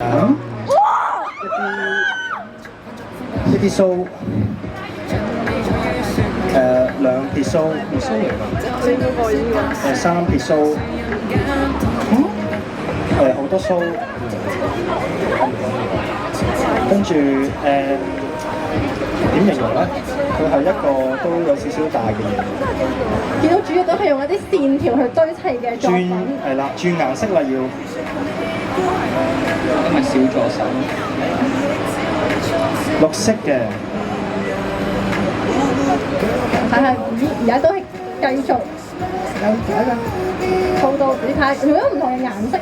一啲須，兩撇須，撇須嚟㗎。三撇須，好多須，跟住點形容咧？佢係一個都有少少大嘅嘢。見到主要都係用一啲線條去堆砌嘅作品。係啦，轉顏色啦要。咁咪少咗手。綠色嘅。但係而家都係繼續有一個好多，你睇用咗唔同嘅顏色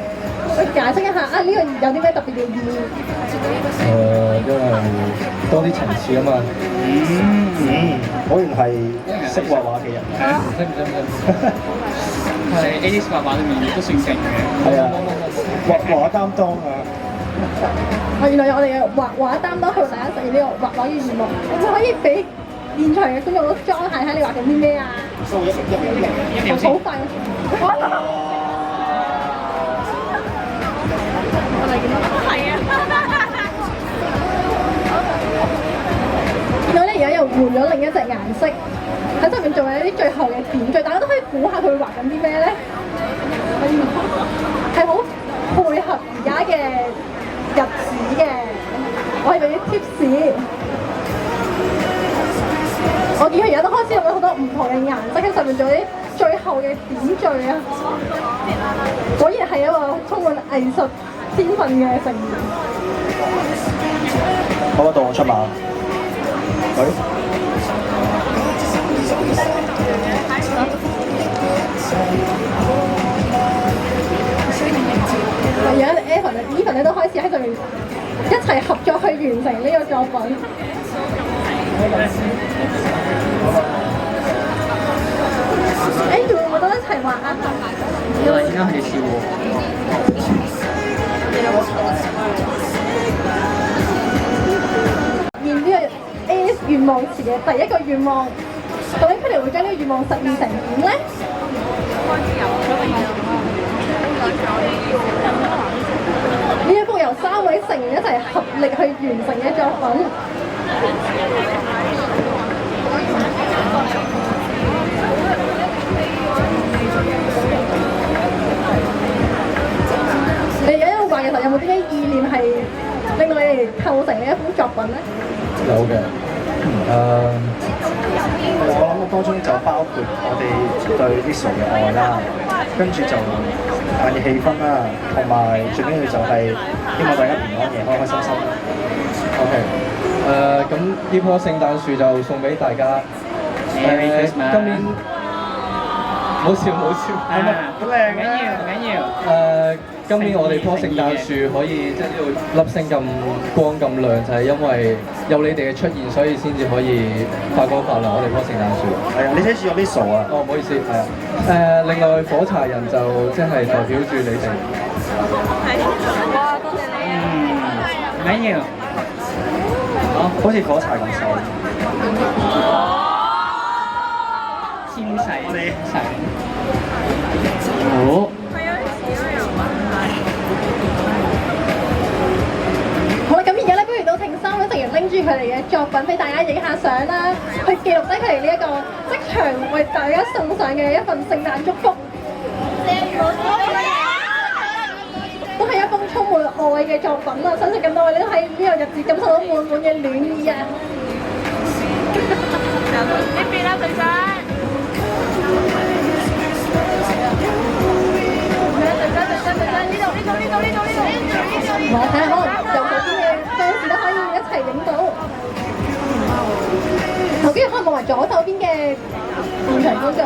去解釋一下啊！呢個有啲咩特別嘅意義？因為多啲層次啊嘛。果然係識畫畫嘅人。係 A.S. 畫畫裏面都算勁嘅。係啊，畫擔當啊！原來有我哋嘅畫畫擔當去為大家實現呢個畫畫嘅願望。你可以俾現場嘅觀眾都裝下睇你畫緊啲咩啊？好快！我哋見到係啊！見到咧，而家又換咗另一隻顏色，喺上面做緊一啲最後嘅點綴，大家都可以估下佢畫緊啲咩咧？係好配合而家嘅日子嘅，我係俾啲 tips。我見佢而家都開始用咗好多唔同嘅顏色喺上面做啲最後嘅點綴啊！果然係一個充滿藝術天分嘅成員。好啊，到我出馬。而家 Evan 咧都開始喺上面一齊合作去完成呢個作品。會唔會都一齊畫啊？因為而家係笑喎。現呢個 AS 願望詞嘅第一個願望，究竟佢哋會將呢個願望實現成點咧？呢一幅由3位成員一齊合力去完成嘅作品。你而家喺度畫嘅時候，有冇啲咩意念係令到你哋構成呢一幅作品咧？有嘅。我諗當中就包括我哋對 Lizzo 嘅愛啦，跟住就扮熱氣氛啦，同埋最緊要就係希望大家平安夜開開心心。OK。咁呢棵聖誕樹就送俾大家。今年冇笑，係咪好靚唔緊要，唔緊要。今年我哋棵聖誕樹可以即係呢度粒星咁光咁亮，就係因為有你哋嘅出現，所以先至可以發光發亮我哋棵聖誕樹。係啊，你睇住有啲傻啊！哦，唔好意思，係啊。另外火柴人就即係代表住你哋。哇，多謝你啊！唔緊要。好似火柴咁細。纖細。我哋細。好。好啦，咁而家咧，不如都請3位成員拎住佢哋嘅作品俾大家影下相啦，去記錄低佢哋呢一個即場為大家送上嘅一份聖誕祝福。都係一封充滿愛嘅作品啊！相信咁多位都喺呢個日子感受到滿滿嘅暖意啊！呢邊啦，隊長。我睇下可能右手邊嘅 fans 都可以一齊影到。好，跟住可能望埋左手邊嘅現場觀眾。